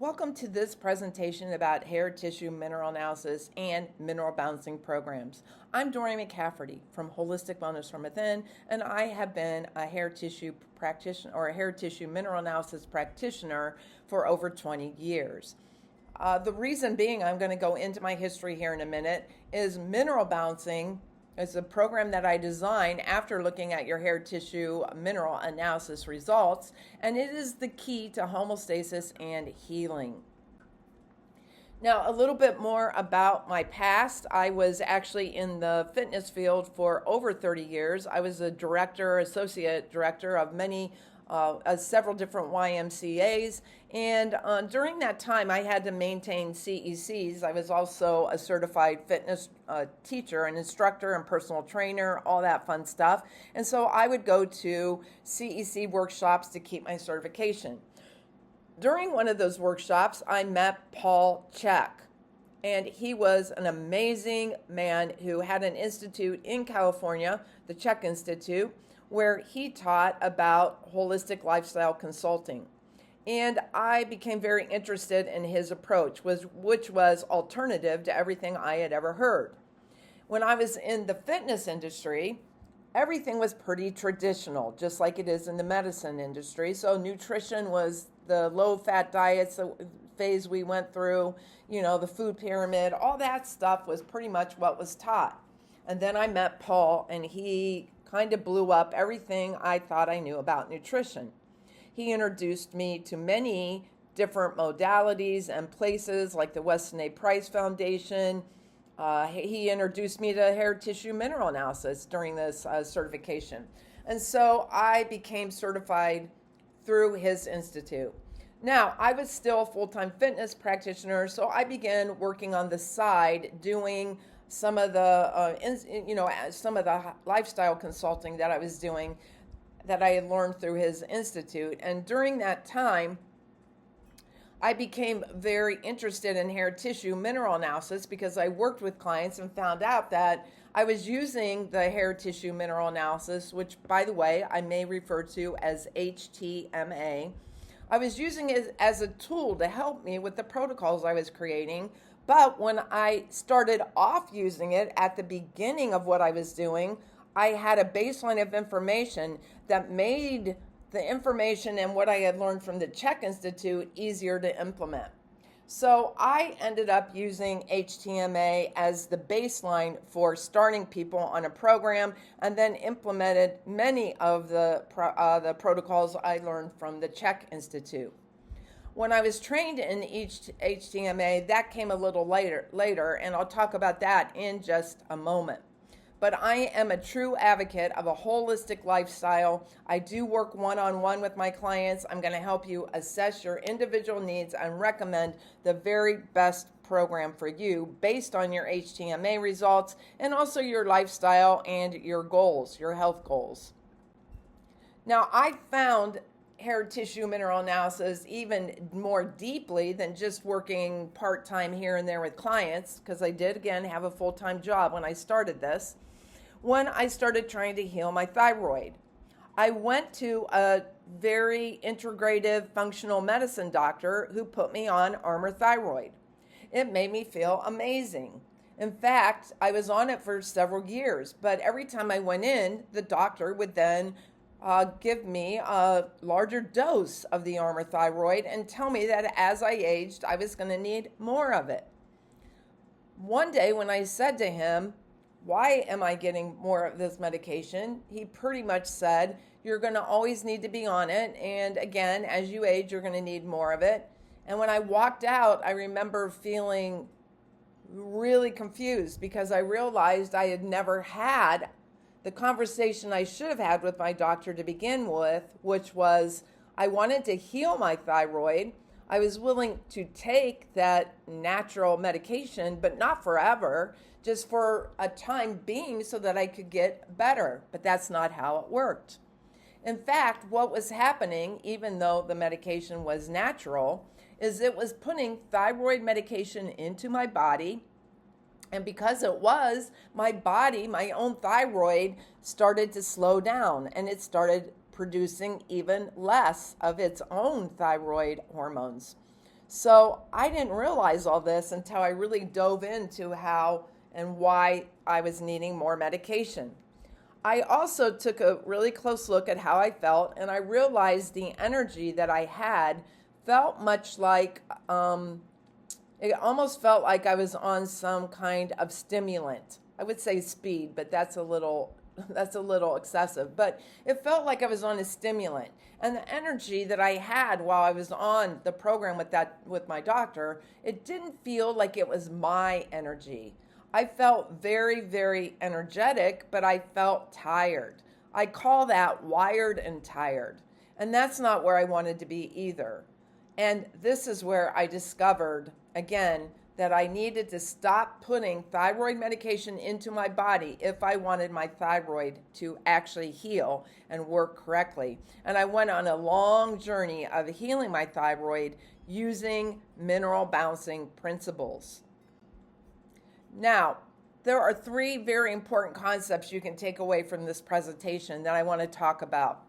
Welcome to this presentation about hair tissue mineral analysis and mineral balancing programs. I'm Doreen McCafferty from Holistic Wellness from Within, and I have been a hair tissue practitioner or a hair tissue mineral analysis practitioner for over 20 years. The reason being, I'm going to go into my history here in a minute, is mineral balancing is a program that I designed after looking at your hair tissue mineral analysis results, and it is the key to homeostasis and healing. Now, a little bit more about my past. I was actually in the fitness field for over 30 years. I was a director, associate director of several different YMCAs, and during that time I had to maintain CECs. I was also a certified fitness teacher, an instructor and personal trainer, all that fun stuff, and so I would go to CEC workshops to keep my certification. During one of those workshops I met Paul Chek, and he was an amazing man who had an institute in California, the Chek Institute, where he taught about holistic lifestyle consulting. And I became very interested in his approach, which was alternative to everything I had ever heard. When I was in the fitness industry, everything was pretty traditional, just like it is in the medicine industry. So nutrition was the low-fat diets, the phase we went through, the food pyramid, all that stuff was pretty much what was taught. And then I met Paul, and he kind of blew up everything I thought I knew about nutrition. He introduced me to many different modalities and places like the Weston A. Price Foundation. He introduced me to hair tissue mineral analysis during this certification. And so I became certified through his institute. Now, I was still a full-time fitness practitioner, so I began working on the side doing some of the lifestyle consulting that I was doing that I had learned through his institute. And during that time, I became very interested in hair tissue mineral analysis because I worked with clients and found out that I was using the hair tissue mineral analysis, which, by the way, I may refer to as HTMA. I was using it as a tool to help me with the protocols I was creating. But when I started off using it at the beginning of what I was doing, I had a baseline of information that made the information and what I had learned from the Chek Institute easier to implement. So I ended up using HTMA as the baseline for starting people on a program, and then implemented many of the protocols I learned from the Chek Institute. When I was trained in HTMA, that came a little later, and I'll talk about that in just a moment. But I am a true advocate of a holistic lifestyle. I do work one-on-one with my clients. I'm going to help you assess your individual needs and recommend the very best program for you based on your HTMA results and also your lifestyle and your goals, your health goals. Now, I found hair tissue mineral analysis even more deeply than just working part-time here and there with clients, because I did, again, have a full-time job when I started this. When I started trying to heal my thyroid, I went to a very integrative functional medicine doctor who put me on Armour Thyroid. It made me feel amazing. In fact, I was on it for several years, but every time I went in, the doctor would then give me a larger dose of the Armour Thyroid and tell me that as I aged, I was going to need more of it. One day when I said to him, "Why am I getting more of this medication?" he pretty much said, "You're going to always need to be on it, and again, as you age, you're going to need more of it." And when I walked out, I remember feeling really confused because I realized I had never had the conversation I should have had with my doctor to begin with, which was I wanted to heal my thyroid. I was willing to take that natural medication, but not forever, just for a time being so that I could get better. But that's not how it worked. In fact, what was happening, even though the medication was natural, is it was putting thyroid medication into my body. And because it was, my body, my own thyroid, started to slow down, and it started producing even less of its own thyroid hormones. So I didn't realize all this until I really dove into how and why I was needing more medication. I also took a really close look at how I felt, and I realized the energy that I had felt much like, it almost felt like I was on some kind of stimulant. I would say speed, but that's a little excessive. But it felt like I was on a stimulant, and the energy that I had while I was on the program with my doctor, it didn't feel like it was my energy. I felt very, very energetic, but I felt tired. I call that wired and tired. And that's not where I wanted to be either. And this is where I discovered, again, that I needed to stop putting thyroid medication into my body if I wanted my thyroid to actually heal and work correctly. And I went on a long journey of healing my thyroid using mineral balancing principles. Now, there are 3 very important concepts you can take away from this presentation that I want to talk about.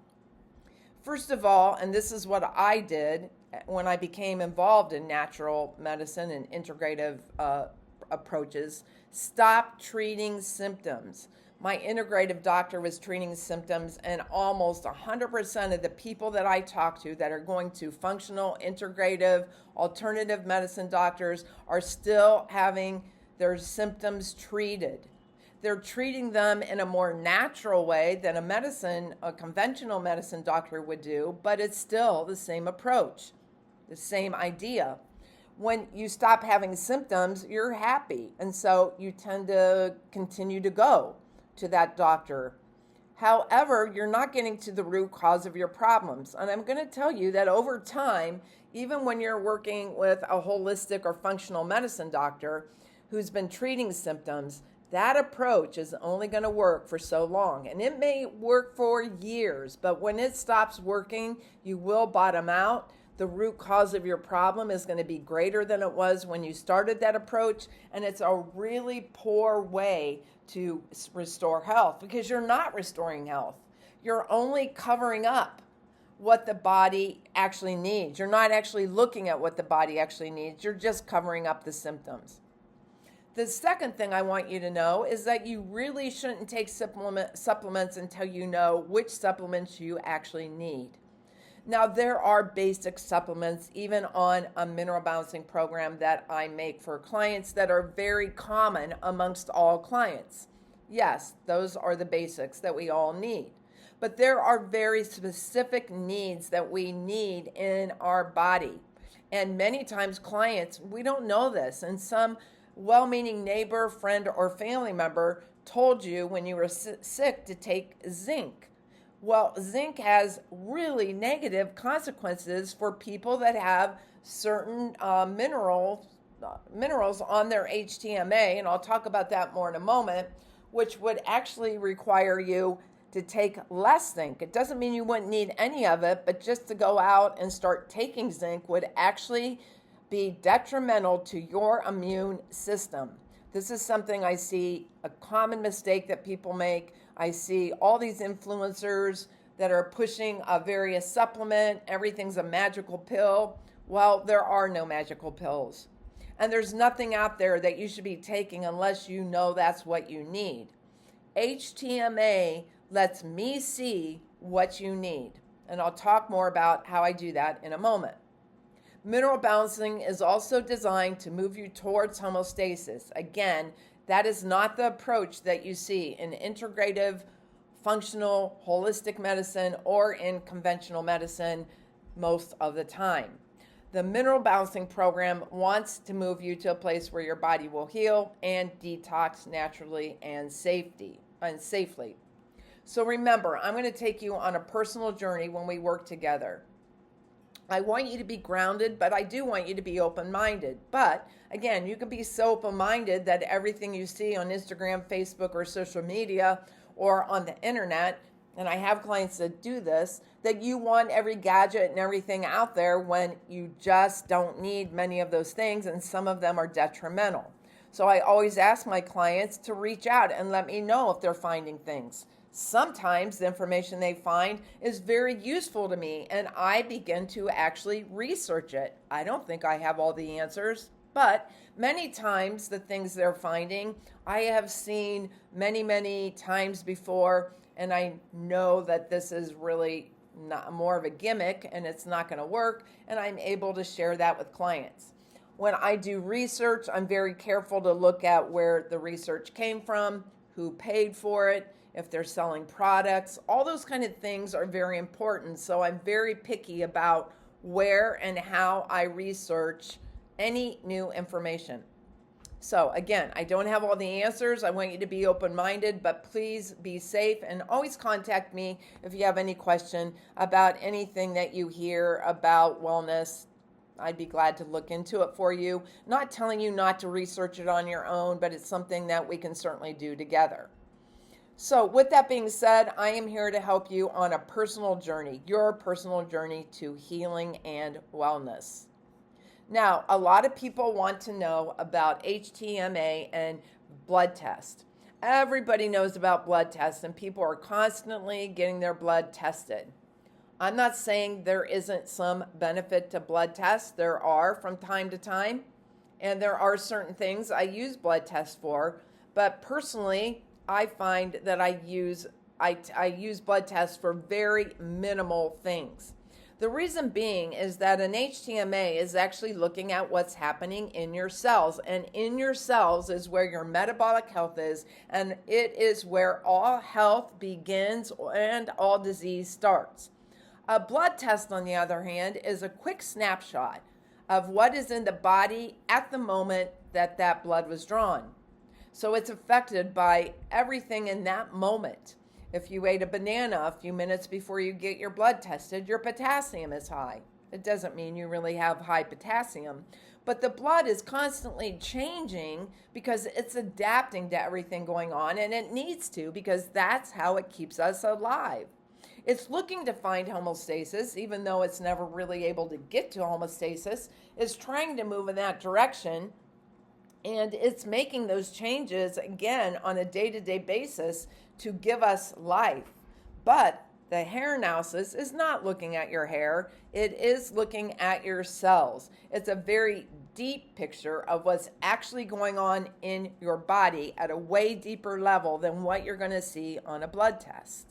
First of all, and this is what I did when I became involved in natural medicine and integrative approaches, stop treating symptoms. My integrative doctor was treating symptoms, and almost 100% of the people that I talk to that are going to functional, integrative, alternative medicine doctors are still having their symptoms treated. They're treating them in a more natural way than a conventional medicine doctor would do, but it's still the same approach, the same idea. When you stop having symptoms, you're happy, and so you tend to continue to go to that doctor. However, you're not getting to the root cause of your problems. And I'm going to tell you that over time, even when you're working with a holistic or functional medicine doctor who's been treating symptoms, that approach is only going to work for so long. And it may work for years, but when it stops working, you will bottom out. The root cause of your problem is going to be greater than it was when you started that approach, and it's a really poor way to restore health because you're not restoring health. You're only covering up what the body actually needs. You're not actually looking at what the body actually needs. You're just covering up the symptoms. The second thing I want you to know is that you really shouldn't take supplements until you know which supplements you actually need. Now, there are basic supplements, even on a mineral balancing program that I make for clients that are very common amongst all clients. Yes, those are the basics that we all need. But there are very specific needs that we need in our body. And many times clients, we don't know this. And some well-meaning neighbor, friend, or family member told you when you were sick to take zinc. Well, zinc has really negative consequences for people that have certain minerals on their HTMA, and I'll talk about that more in a moment, which would actually require you to take less zinc. It doesn't mean you wouldn't need any of it, but just to go out and start taking zinc would actually be detrimental to your immune system. This is something I see a common mistake that people make. I see all these influencers that are pushing a various supplement. Everything's a magical pill. Well, there are no magical pills. And there's nothing out there that you should be taking unless you know that's what you need. HTMA lets me see what you need. And I'll talk more about how I do that in a moment. Mineral balancing is also designed to move you towards homeostasis. Again, that is not the approach that you see in integrative, functional, holistic medicine or in conventional medicine most of the time. The mineral balancing program wants to move you to a place where your body will heal and detox naturally and safely. So remember, I'm going to take you on a personal journey when we work together. I want you to be grounded, but I do want you to be open-minded. But again, you can be so open-minded that everything you see on Instagram, Facebook, or social media or on the internet, and I have clients that do this, that you want every gadget and everything out there when you just don't need many of those things, and some of them are detrimental. So I always ask my clients to reach out and let me know if they're finding things. Sometimes the information they find is very useful to me, and I begin to actually research it. I don't think I have all the answers, but many times the things they're finding I have seen many, many times before, and I know that this is really not more of a gimmick and it's not going to work, and I'm able to share that with clients. When I do research, I'm very careful to look at where the research came from, who paid for it, if they're selling products. All those kind of things are very important. So I'm very picky about where and how I research any new information. So again, I don't have all the answers. I want you to be open-minded, but please be safe and always contact me if you have any question about anything that you hear about wellness. I'd be glad to look into it for you. Not telling you not to research it on your own, but it's something that we can certainly do together. So with that being said, I am here to help you on a personal journey, your personal journey to healing and wellness. Now, a lot of people want to know about HTMA and blood test. Everybody knows about blood tests, and people are constantly getting their blood tested. I'm not saying there isn't some benefit to blood tests. There are from time to time, and there are certain things I use blood tests for, but personally, I find that I use blood tests for very minimal things. The reason being is that an HTMA is actually looking at what's happening in your cells, and in your cells is where your metabolic health is, and it is where all health begins and all disease starts. A blood test, on the other hand, is a quick snapshot of what is in the body at the moment that that blood was drawn. So it's affected by everything in that moment. If you ate a banana a few minutes before you get your blood tested, your potassium is high. It doesn't mean you really have high potassium, but the blood is constantly changing because it's adapting to everything going on, and it needs to, because that's how it keeps us alive. It's looking to find homeostasis, even though it's never really able to get to homeostasis. It's trying to move in that direction, and it's making those changes again on a day-to-day basis to give us life. But the hair analysis is not looking at your hair. It is looking at your cells. It's a very deep picture of what's actually going on in your body at a way deeper level than what you're going to see on a blood test.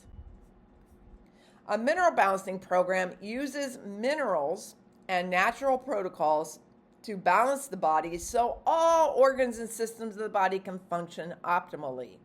A mineral balancing program uses minerals and natural protocols to balance the body so all organs and systems of the body can function optimally.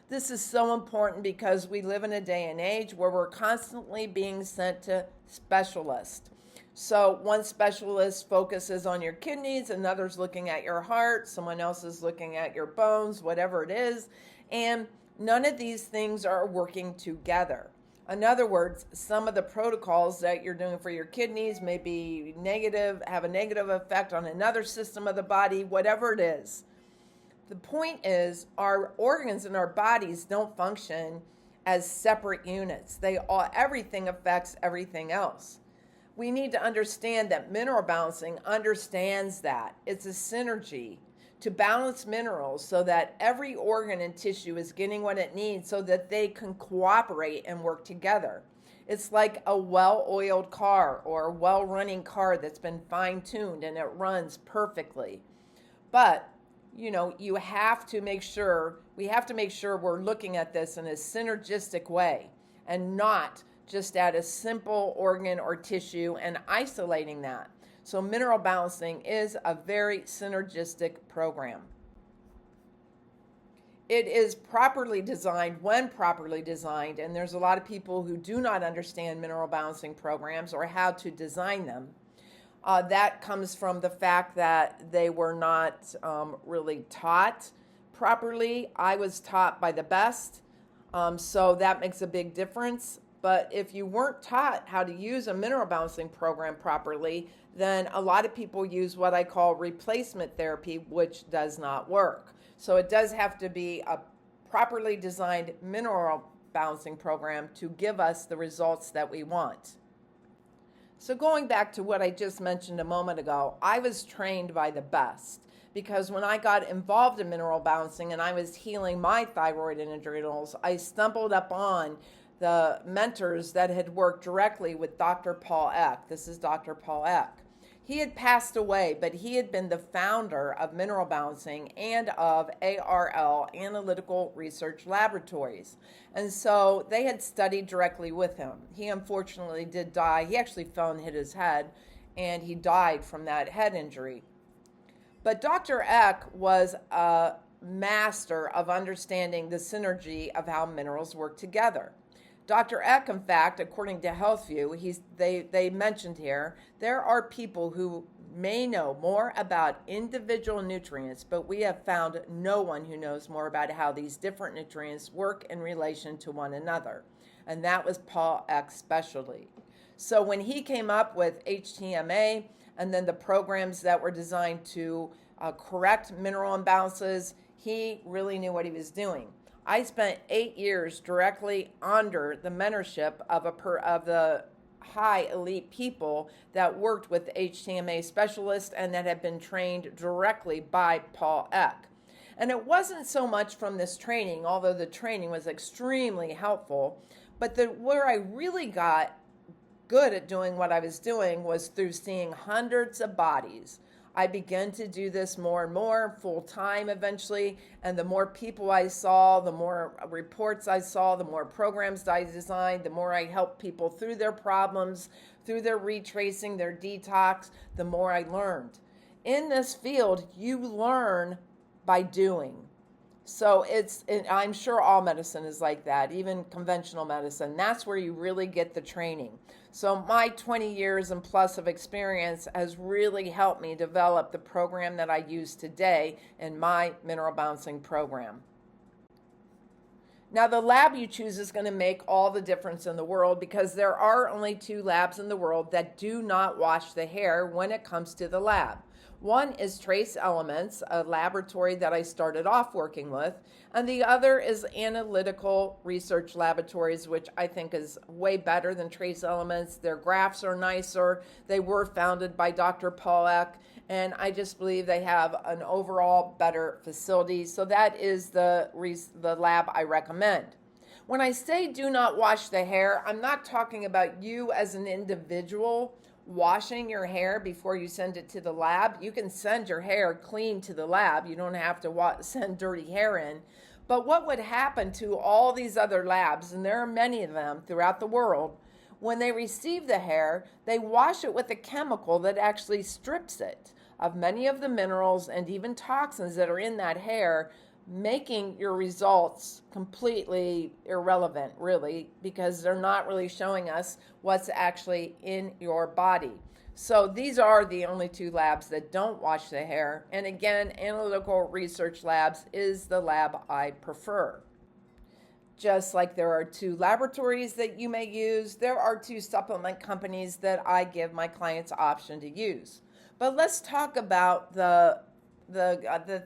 This is so important because we live in a day and age where we're constantly being sent to specialists. So one specialist focuses on your kidneys, another's looking at your heart, someone else is looking at your bones, whatever it is, and none of these things are working together. In other words, some of the protocols that you're doing for your kidneys may be negative, have a negative effect on another system of the body, whatever it is. The point is, our organs and our bodies don't function as separate units. Everything affects everything else. We need to understand that mineral balancing understands that. It's a synergy to balance minerals so that every organ and tissue is getting what it needs so that they can cooperate and work together. It's like a well-oiled car or a well-running car that's been fine-tuned and it runs perfectly. But we have to make sure we're looking at this in a synergistic way and not just at a simple organ or tissue and isolating that. So mineral balancing is a very synergistic program. It is properly designed, when properly designed, and there's a lot of people who do not understand mineral balancing programs or how to design them. That comes from the fact that they were not really taught properly. I was taught by the best, so that makes a big difference. But if you weren't taught how to use a mineral balancing program properly, then a lot of people use what I call replacement therapy, which does not work. So it does have to be a properly designed mineral balancing program to give us the results that we want. So going back to what I just mentioned a moment ago, I was trained by the best because when I got involved in mineral balancing and I was healing my thyroid and adrenals, I stumbled upon the mentors that had worked directly with Dr. Paul Eck. This is Dr. Paul Eck. He had passed away, but he had been the founder of mineral balancing and of ARL, Analytical Research Laboratories. And so they had studied directly with him. He unfortunately did die. He actually fell and hit his head, and he died from that head injury. But Dr. Eck was a master of understanding the synergy of how minerals work together. Dr. Eck, in fact, according to HealthView, they mentioned here, there are people who may know more about individual nutrients, but we have found no one who knows more about how these different nutrients work in relation to one another. And that was Paul Eck's specialty. So when he came up with HTMA and then the programs that were designed to correct mineral imbalances, he really knew what he was doing. I spent 8 years directly under the mentorship of the high elite people that worked with HTMA specialists and that had been trained directly by Paul Eck. And it wasn't so much from this training, although the training was extremely helpful, but where I really got good at doing what I was doing was through seeing hundreds of bodies. I began to do this more and more full time eventually, and the more people I saw, the more reports I saw, the more programs I designed, the more I helped people through their problems, through their retracing, their detox, the more I learned. In this field, you learn by doing. So I'm sure all medicine is like that, even conventional medicine. That's where you really get the training. So my 20 years and plus of experience has really helped me develop the program that I use today in my mineral balancing program. Now, the lab you choose is going to make all the difference in the world because there are only 2 labs in the world that do not wash the hair when it comes to the lab. One is Trace Elements, a laboratory that I started off working with, and the other is Analytical Research Laboratories, which I think is way better than Trace Elements. Their graphs are nicer. They were founded by Dr. Paul Eck, and I just believe they have an overall better facility. So that is the lab I recommend. When I say do not wash the hair, I'm not talking about you as an individual washing your hair before you send it to the lab. You can send your hair clean to the lab. You don't have to send dirty hair in. But what would happen to all these other labs, and there are many of them throughout the world, when they receive the hair, they wash it with a chemical that actually strips it of many of the minerals and even toxins that are in that hair, making your results completely irrelevant, really, because they're not really showing us what's actually in your body. So these are the only 2 labs that don't wash the hair. And again, Analytical Research Labs is the lab I prefer. Just like there are 2 laboratories that you may use, there are 2 supplement companies that I give my clients option to use. But let's talk about the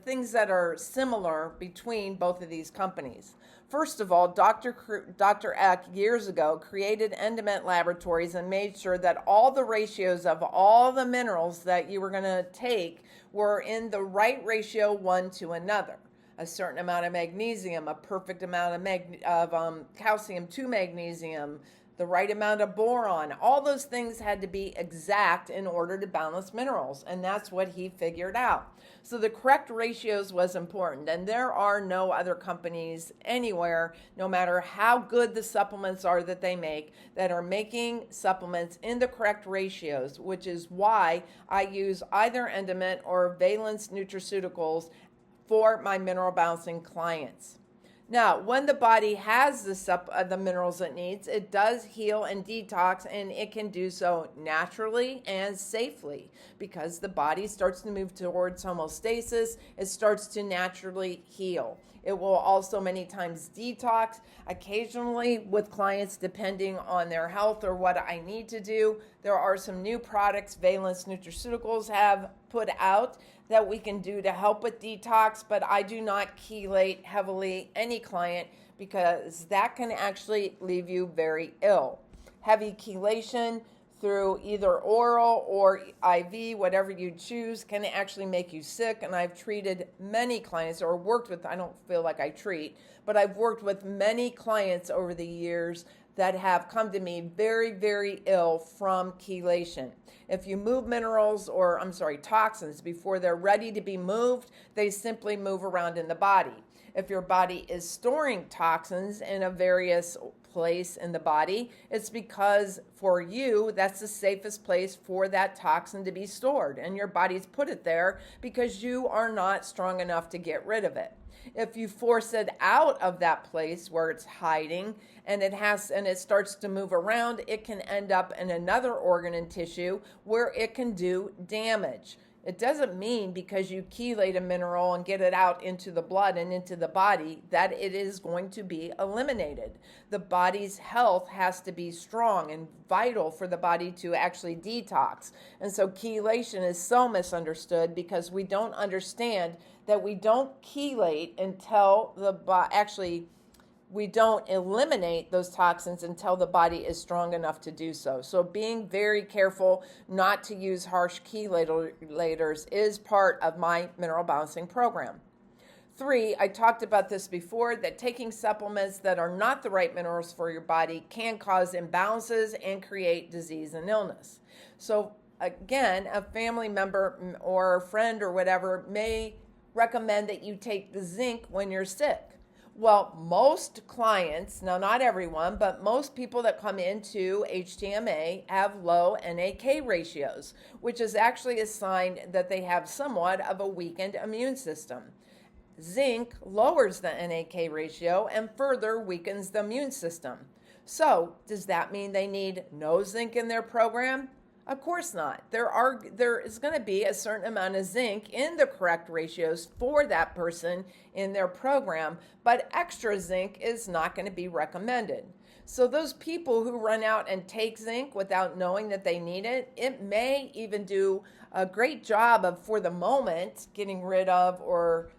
things that are similar between both of these companies. First of all, Dr. Eck years ago created Endiment Laboratories and made sure that all the ratios of all the minerals that you were going to take were in the right ratio one to another. A certain amount of magnesium, a perfect amount of calcium to magnesium, the right amount of boron. All those things had to be exact in order to balance minerals, and that's what he figured out. So the correct ratios was important, and there are no other companies anywhere, no matter how good the supplements are that they make, that are making supplements in the correct ratios, which is why I use either Endiment or Valence Nutraceuticals for my mineral balancing clients. Now, when the body has the minerals it needs, it does heal and detox, and it can do so naturally and safely because the body starts to move towards homeostasis. It starts to naturally heal. It will also many times detox, occasionally with clients depending on their health or what I need to do. There are some new products Valence Nutraceuticals have put out that we can do to help with detox, but I do not chelate heavily any client because that can actually leave you very ill. Heavy chelation through either oral or IV, whatever you choose, can actually make you sick. And I've treated many clients, or worked with, I don't feel like I treat, but I've worked with many clients over the years that have come to me very, very ill from chelation. If you move minerals, or toxins, before they're ready to be moved, they simply move around in the body. If your body is storing toxins in a various place in the body, it's because for you, that's the safest place for that toxin to be stored. And your body's put it there because you are not strong enough to get rid of it. If you force it out of that place where it's hiding and it starts to move around, it can end up in another organ and tissue where it can do damage. It doesn't mean because you chelate a mineral and get it out into the blood and into the body that it is going to be eliminated. The body's health has to be strong and vital for the body to actually detox. And so chelation is so misunderstood because we don't understand that we don't chelate until we don't eliminate those toxins until the body is strong enough to do so. So being very careful not to use harsh chelators is part of my mineral balancing program. 3, I talked about this before, that taking supplements that are not the right minerals for your body can cause imbalances and create disease and illness. So again, a family member or a friend or whatever may recommend that you take the zinc when you're sick. Well, most clients, now not everyone, but most people that come into HTMA have low NAK ratios, which is actually a sign that they have somewhat of a weakened immune system. Zinc lowers the NAK ratio and further weakens the immune system. So, does that mean they need no zinc in their program? Of course not. There is going to be a certain amount of zinc in the correct ratios for that person in their program, but extra zinc is not going to be recommended. So those people who run out and take zinc without knowing that they need it, it may even do a great job of, for the moment, getting rid of or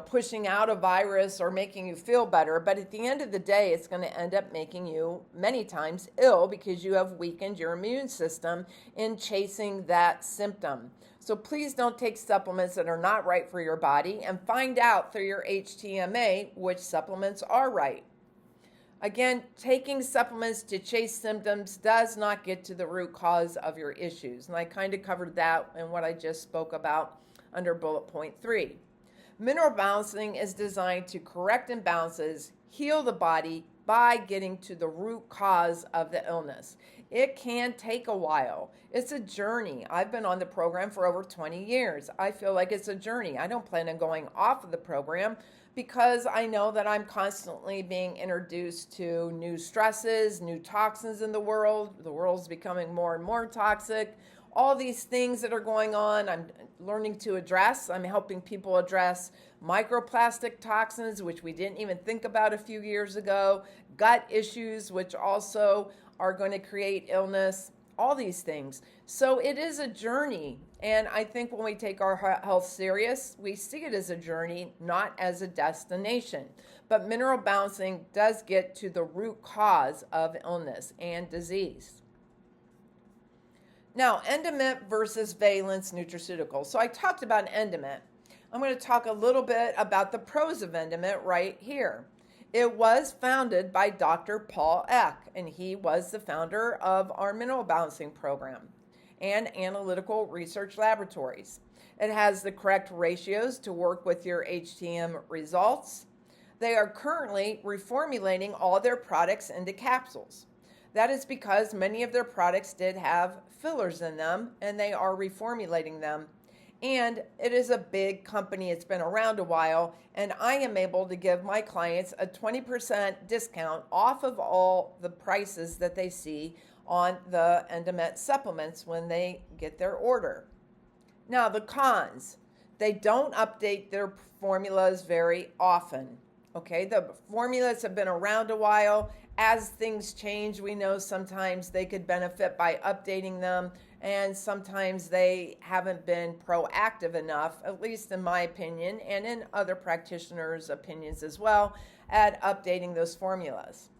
pushing out a virus or making you feel better. But at the end of the day, it's going to end up making you many times ill because you have weakened your immune system in chasing that symptom. So please don't take supplements that are not right for your body, and find out through your HTMA which supplements are right. Again, taking supplements to chase symptoms does not get to the root cause of your issues. And I kind of covered that in what I just spoke about under bullet point 3. Mineral balancing is designed to correct imbalances, heal the body by getting to the root cause of the illness. It can take a while. It's a journey. I've been on the program for over 20 years. I feel like it's a journey. I don't plan on going off of the program because I know that I'm constantly being introduced to new stresses, new toxins in the world. The world's becoming more and more toxic. All these things that are going on, I'm learning to address. I'm helping people address microplastic toxins, which we didn't even think about a few years ago, gut issues, which also are going to create illness, all these things. So it is a journey. And I think when we take our health serious, we see it as a journey, not as a destination. But mineral balancing does get to the root cause of illness and disease. Now, Endemit versus Valence nutraceuticals. So I talked about Endemit. I'm going to talk a little bit about the pros of Endemit right here. It was founded by Dr. Paul Eck, and he was the founder of our mineral balancing program and analytical research laboratories. It has the correct ratios to work with your HTM results. They are currently reformulating all their products into capsules. That is because many of their products did have fillers in them, and they are reformulating them. And it is a big company. It's been around a while, and I am able to give my clients a 20% discount off of all the prices that they see on the Endemit supplements when they get their order. Now, the cons. They don't update their formulas very often. Okay, the formulas have been around a while. As things change, we know sometimes they could benefit by updating them, and sometimes they haven't been proactive enough, at least in my opinion, and in other practitioners' opinions as well, at updating those formulas.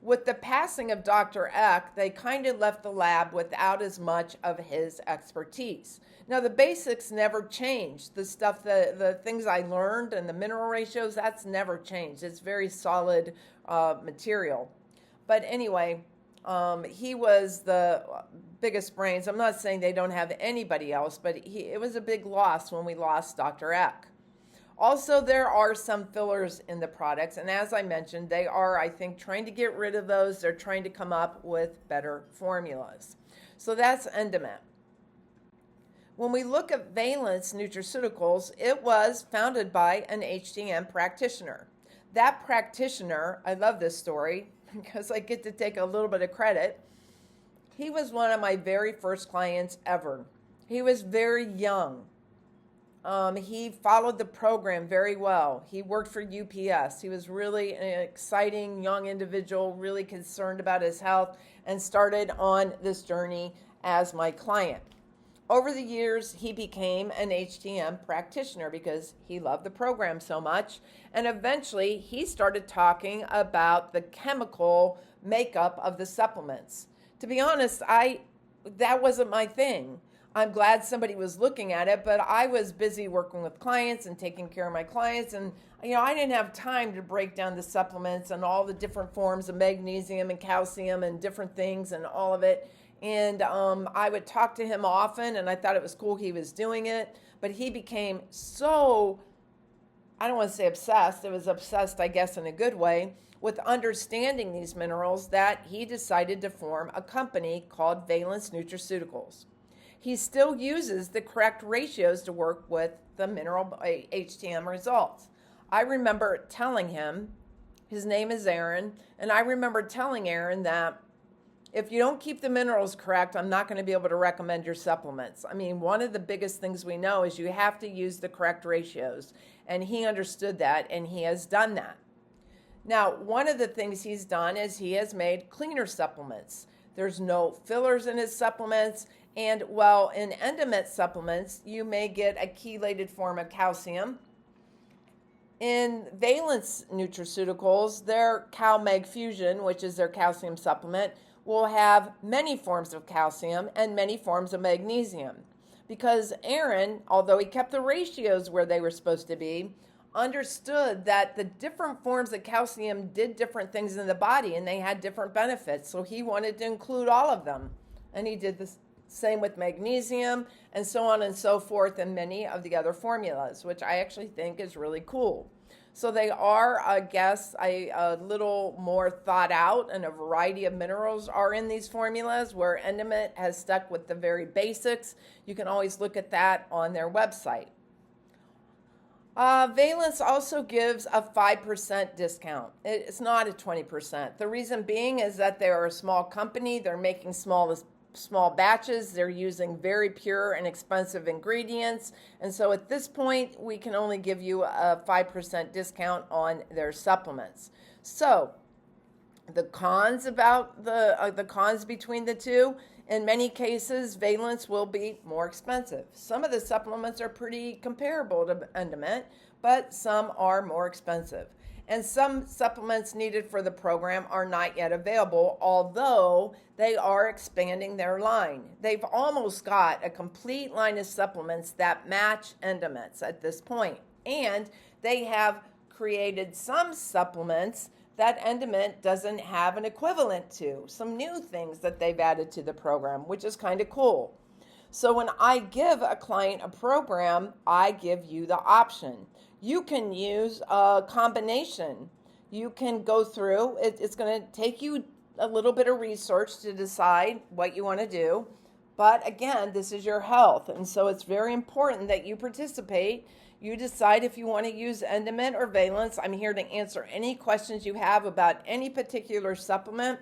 With the passing of Dr. Eck, they kind of left the lab without as much of his expertise. Now, the basics never changed. The stuff, the things I learned and the mineral ratios, that's never changed. It's very solid material. But anyway, he was the biggest brains. I'm not saying they don't have anybody else, but it was a big loss when we lost Dr. Eck. Also, there are some fillers in the products, and as I mentioned, they are, I think, trying to get rid of those. They're trying to come up with better formulas. So that's Endiment. When we look at Valence Nutraceuticals, it was founded by an HTM practitioner. That practitioner, I love this story because I get to take a little bit of credit. He was one of my very first clients ever. He was very young. He followed the program very well. He worked for UPS. He was really an exciting young individual, really concerned about his health, and started on this journey as my client. Over the years, he became an HTM practitioner because he loved the program so much. And eventually, he started talking about the chemical makeup of the supplements. To be honest, that wasn't my thing. I'm glad somebody was looking at it, but I was busy working with clients and taking care of my clients. And, I didn't have time to break down the supplements and all the different forms of magnesium and calcium and different things and all of it. And I would talk to him often, and I thought it was cool he was doing it. But he became so, I don't want to say obsessed. It was obsessed, I guess, in a good way, with understanding these minerals that he decided to form a company called Valence Nutraceuticals. He still uses the correct ratios to work with the mineral HTM results. I remember telling him, his name is Aaron, and I remember telling Aaron that if you don't keep the minerals correct, I'm not going to be able to recommend your supplements. I mean, one of the biggest things we know is you have to use the correct ratios, and he understood that, and he has done that. Now, one of the things he's done is he has made cleaner supplements. There's no fillers in his supplements. And while in Endiment supplements, you may get a chelated form of calcium. In Valence Nutraceuticals, their CalMag Fusion, which is their calcium supplement, will have many forms of calcium and many forms of magnesium. Because Aaron, although he kept the ratios where they were supposed to be, understood that the different forms of calcium did different things in the body and they had different benefits. So he wanted to include all of them. And he did the same with magnesium and so on and so forth and many of the other formulas, which I actually think is really cool. So they are, I guess, a little more thought out, and a variety of minerals are in these formulas, where Endiment has stuck with the very basics. You can always look at that on their website. Valence also gives a 5% discount. It's not a 20%. The reason being is that they're a small company. They're making small batches. They're using very pure and expensive ingredients. And so at this point, we can only give you a 5% discount on their supplements. So the cons about the cons between the two, in many cases, Valence will be more expensive. Some of the supplements are pretty comparable to Endiment, but some are more expensive. And some supplements needed for the program are not yet available, although they are expanding their line. They've almost got a complete line of supplements that match Endimit's at this point. And they have created some supplements that Endiment doesn't have an equivalent to, some new things that they've added to the program, which is kind of cool. So when I give a client a program, I give you the option. You can use a combination. You can go through, it's going to take you a little bit of research to decide what you want to do. But again, this is your health. And so it's very important that you participate. You decide if you want to use Endiment or Valence. I'm here to answer any questions you have about any particular supplement,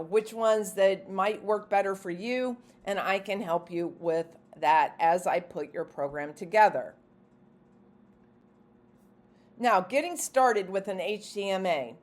which ones that might work better for you, and I can help you with that as I put your program together. Now, getting started with an HTMA.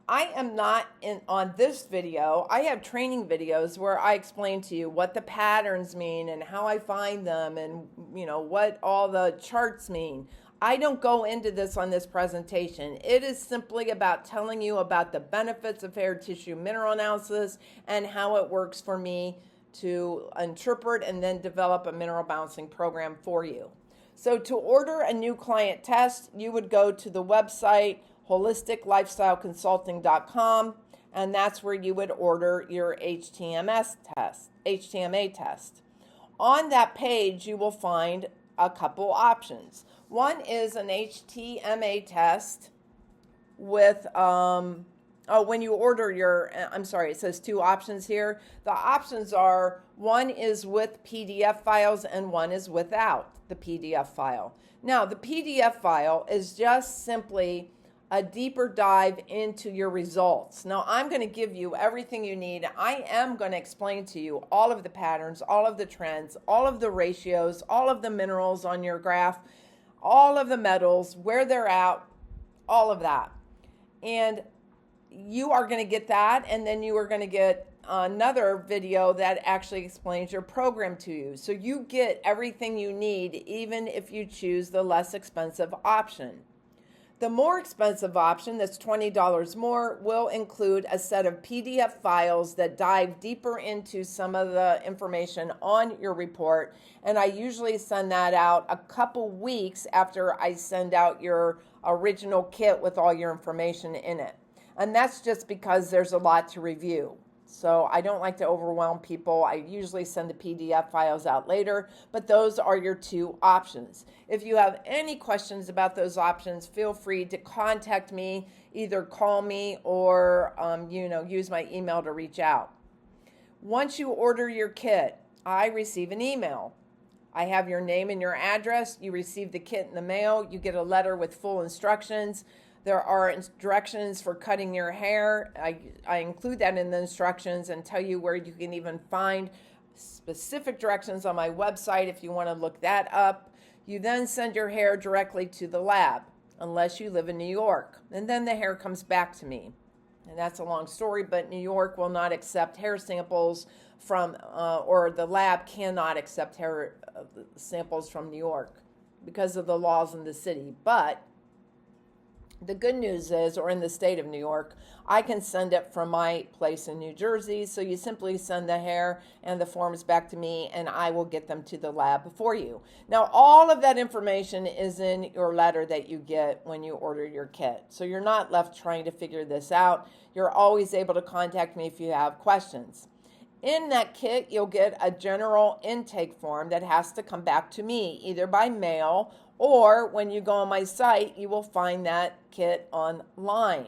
I am not on this video. I have training videos where I explain to you what the patterns mean and how I find them and what all the charts mean. I don't go into this on this presentation. It is simply about telling you about the benefits of hair tissue mineral analysis and how it works for me to interpret and then develop a mineral balancing program for you. So to order a new client test, you would go to the website holisticlifestyleconsulting.com, and that's where you would order your HTMA test. On that page, you will find a couple options. One is an HTMA test with, when you order your, it says two options here. The options are, one is with PDF files and one is without the PDF file. Now, the PDF file is just simply a deeper dive into your results. Now, I'm going to give you everything you need. I am going to explain to you all of the patterns, all of the trends, all of the ratios, all of the minerals on your graph, all of the metals, where they're at, all of that. And you are going to get that, and then you are going to get another video that actually explains your program to you. So you get everything you need, even if you choose the less expensive option. The more expensive option, that's $20 more, will include a set of PDF files that dive deeper into some of the information on your report. And I usually send that out a couple weeks after I send out your original kit with all your information in it. And that's just because there's a lot to review. So I don't like to overwhelm people. I usually send the PDF files out later, but those are your two options. If you have any questions about those options, feel free to contact me, either call me or use my email to reach out. Once you order your kit, I receive an email. I have your name and your address. You receive the kit in the mail. You get a letter with full instructions. There are directions for cutting your hair. I include that in the instructions and tell you where you can even find specific directions on my website if you want to look that up. You then send your hair directly to the lab, unless you live in New York. And then the hair comes back to me. And that's a long story, but New York will not accept hair samples from, or the lab cannot accept hair samples from New York because of the laws in the city. But the good news is, or in the state of New York, I can send it from my place in New Jersey. So you simply send the hair and the forms back to me, and I will get them to the lab for you. Now, all of that information is in your letter that you get when you order your kit. So you're not left trying to figure this out. You're always able to contact me if you have questions. In that kit, you'll get a general intake form that has to come back to me, either by mail or when you go on my site, you will find that kit online.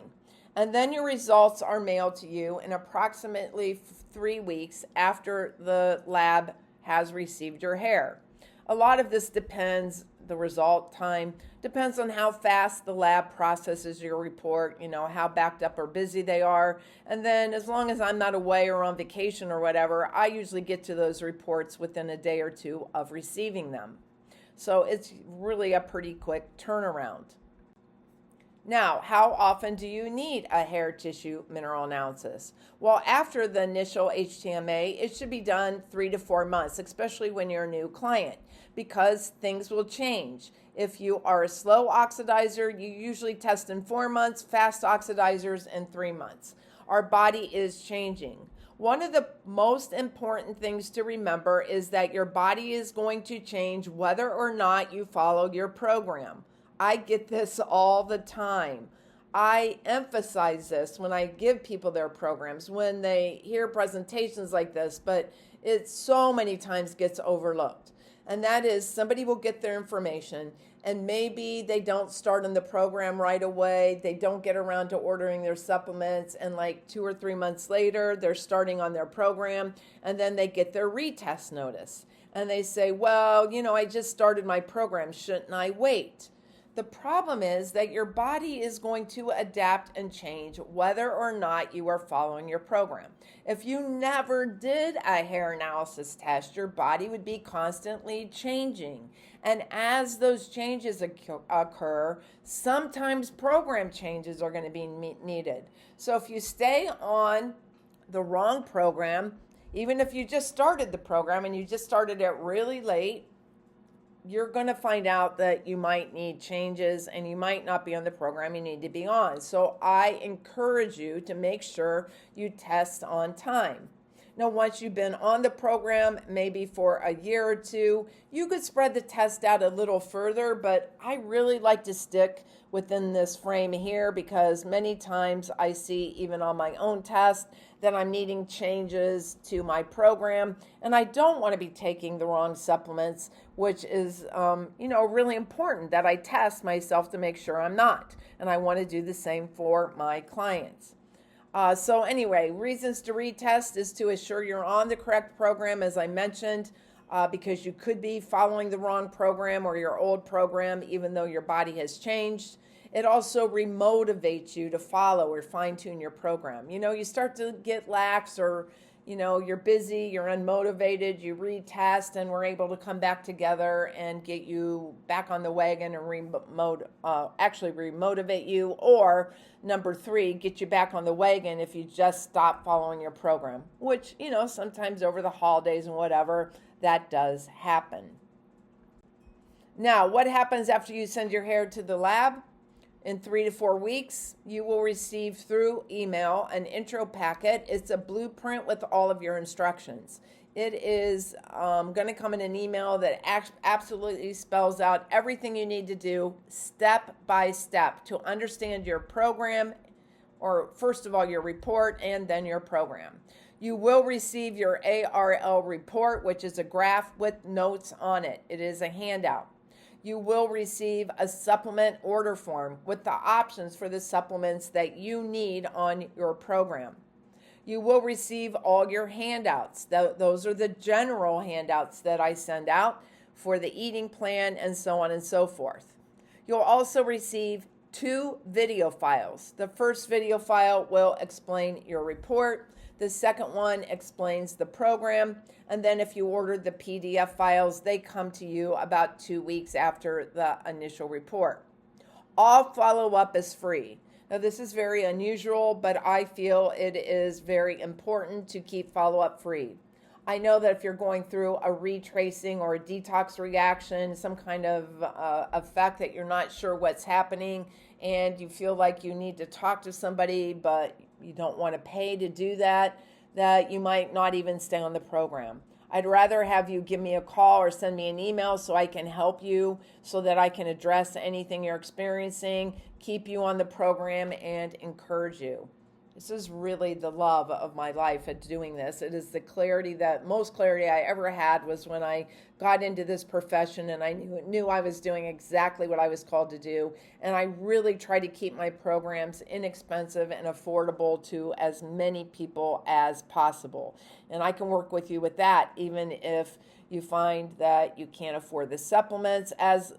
And then your results are mailed to you in approximately 3 weeks after the lab has received your hair. A lot of this depends, the result time, depends on how fast the lab processes your report, how backed up or busy they are. And then as long as I'm not away or on vacation or whatever, I usually get to those reports within a day or two of receiving them. So it's really a pretty quick turnaround. Now, how often do you need a hair tissue mineral analysis? Well, after the initial HTMA, it should be done 3 to 4 months, especially when you're a new client, because things will change. If you are a slow oxidizer, you usually test in 4 months, fast oxidizers in 3 months. Our body is changing. One of the most important things to remember is that your body is going to change whether or not you follow your program. I get this all the time. I emphasize this when I give people their programs, when they hear presentations like this, but it so many times gets overlooked. And that is, somebody will get their information and maybe they don't start on the program right away. They don't get around to ordering their supplements, and like 2 or 3 months later, they're starting on their program, and then they get their retest notice. And they say, well, I just started my program. Shouldn't I wait? The problem is that your body is going to adapt and change whether or not you are following your program. If you never did a hair analysis test, your body would be constantly changing. And as those changes occur, sometimes program changes are going to be needed. So if you stay on the wrong program, even if you just started the program and you just started it really late, you're going to find out that you might need changes and you might not be on the program you need to be on. So I encourage you to make sure you test on time. Now, once you've been on the program, maybe for a year or two, you could spread the test out a little further, but I really like to stick within this frame here because many times I see, even on my own test, that I'm needing changes to my program, and I don't want to be taking the wrong supplements, which is, really important that I test myself to make sure I'm not, and I want to do the same for my clients. So anyway, reasons to retest is to assure you're on the correct program, as I mentioned, because you could be following the wrong program or your old program, even though your body has changed. It also remotivates you to follow or fine-tune your program. You start to get lax, or you're busy, you're unmotivated, you retest, and we're able to come back together and get you back on the wagon and remotivate you, or number 3, get you back on the wagon if you just stop following your program, which, sometimes over the holidays and whatever, that does happen. Now, what happens after you send your hair to the lab? In 3 to 4 weeks, you will receive through email an intro packet. It's a blueprint with all of your instructions. It is going to come in an email that absolutely spells out everything you need to do step by step to understand your program, or first of all, your report, and then your program. You will receive your ARL report, which is a graph with notes on it. It is a handout. You will receive a supplement order form with the options for the supplements that you need on your program. You will receive all your handouts. Those are the general handouts that I send out for the eating plan and so on and so forth. You'll also receive 2 video files. The first video file will explain your report. The second one explains the program. And then if you order the PDF files, they come to you about 2 weeks after the initial report. All follow-up is free. Now, this is very unusual, but I feel it is very important to keep follow-up free. I know that if you're going through a retracing or a detox reaction, some kind of effect that you're not sure what's happening, and you feel like you need to talk to somebody, but you don't want to pay to do that, that you might not even stay on the program. I'd rather have you give me a call or send me an email so I can help you, so that I can address anything you're experiencing, keep you on the program, and encourage you. This is really the love of my life at doing this. It is the clarity most clarity I ever had was when I got into this profession and I knew I was doing exactly what I was called to do. And I really try to keep my programs inexpensive and affordable to as many people as possible. And I can work with you with that, even if you find that you can't afford the supplements,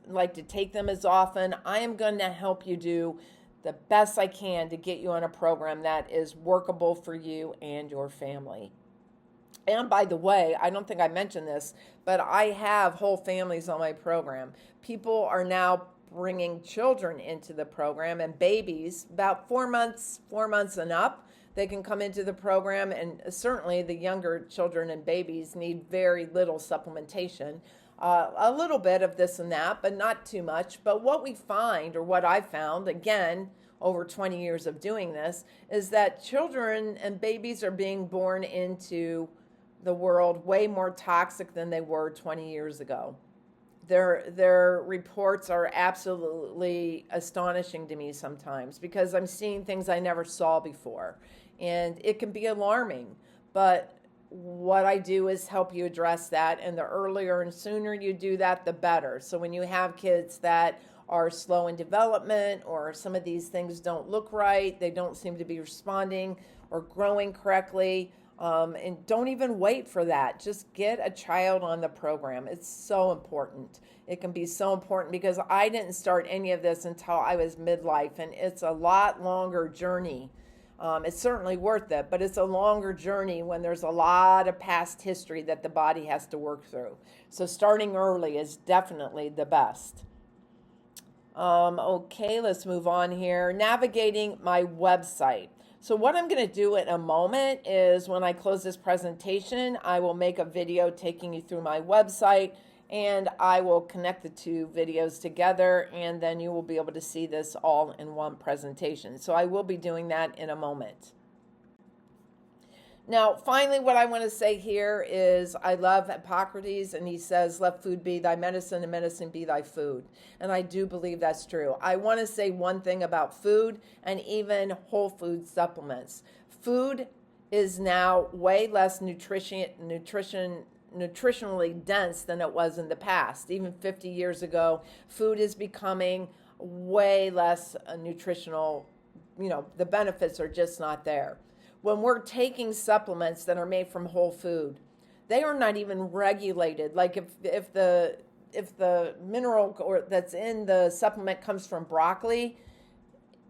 like to take them as often. I am going to help you do the best I can to get you on a program that is workable for you and your family. And by the way, I don't think I mentioned this, but I have whole families on my program. People are now bringing children into the program, and babies, about 4 months and up, they can come into the program, and certainly the younger children and babies need very little supplementation. A little bit of this and that, but not too much. But what we find, or what I found, again, over 20 years of doing this, is that children and babies are being born into the world way more toxic than they were 20 years ago. Their reports are absolutely astonishing to me sometimes, because I'm seeing things I never saw before. And it can be alarming, but what I do is help you address that, and the earlier and sooner you do that, the better. So when you have kids that are slow in development, or some of these things don't look right, they don't seem to be responding or growing correctly, and don't even wait for that. Just get a child on the program. It's so important. It can be so important, because I didn't start any of this until I was midlife, and it's a lot longer journey. It's certainly worth it, but it's a longer journey when there's a lot of past history that the body has to work through. So starting early is definitely the best. Okay, let's move on here. Navigating my website. So what I'm going to do in a moment is, when I close this presentation, I will make a video taking you through my website and I will connect the two videos together, and then you will be able to see this all in one presentation. So I will be doing that in a moment. Now, finally, what I want to say here is I love Hippocrates, and he says, let food be thy medicine and medicine be thy food. And I do believe that's true. I want to say one thing about food and even whole food supplements. Food is now way less nutritionally dense than it was in the past. Even 50 years ago, food is becoming way less nutritional. The benefits are just not there. When we're taking supplements that are made from whole food, they are not even regulated. Like if the mineral or that's in the supplement comes from broccoli,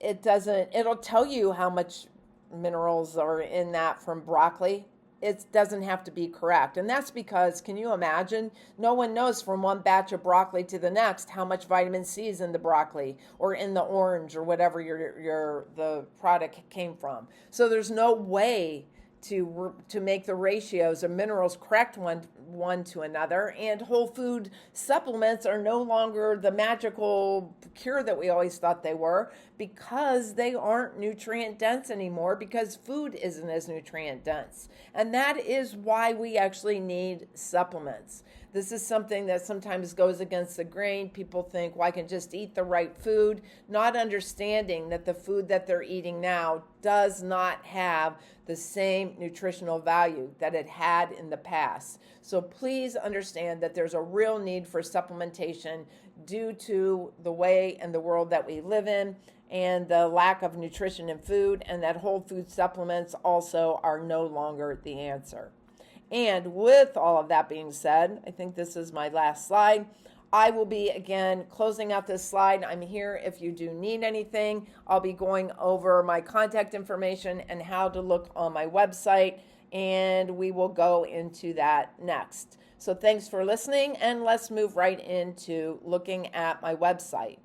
it'll tell you how much minerals are in that from broccoli. It doesn't have to be correct. And that's because, can you imagine? No one knows from one batch of broccoli to the next how much vitamin C is in the broccoli or in the orange or whatever the product came from. So there's no way to make the ratios of minerals correct one to another. And whole food supplements are no longer the magical cure that we always thought they were, because they aren't nutrient dense anymore, because food isn't as nutrient dense. And that is why we actually need supplements. This is something that sometimes goes against the grain. People think, well, I can just eat the right food, not understanding that the food that they're eating now does not have the same nutritional value that it had in the past. So please understand that there's a real need for supplementation due to the way and the world that we live in and the lack of nutrition in food, and that whole food supplements also are no longer the answer. And with all of that being said, I think this is my last slide. I will be, again, closing out this slide. I'm here if you do need anything. I'll be going over my contact information and how to look on my website, and we will go into that next. So thanks for listening, and let's move right into looking at my website.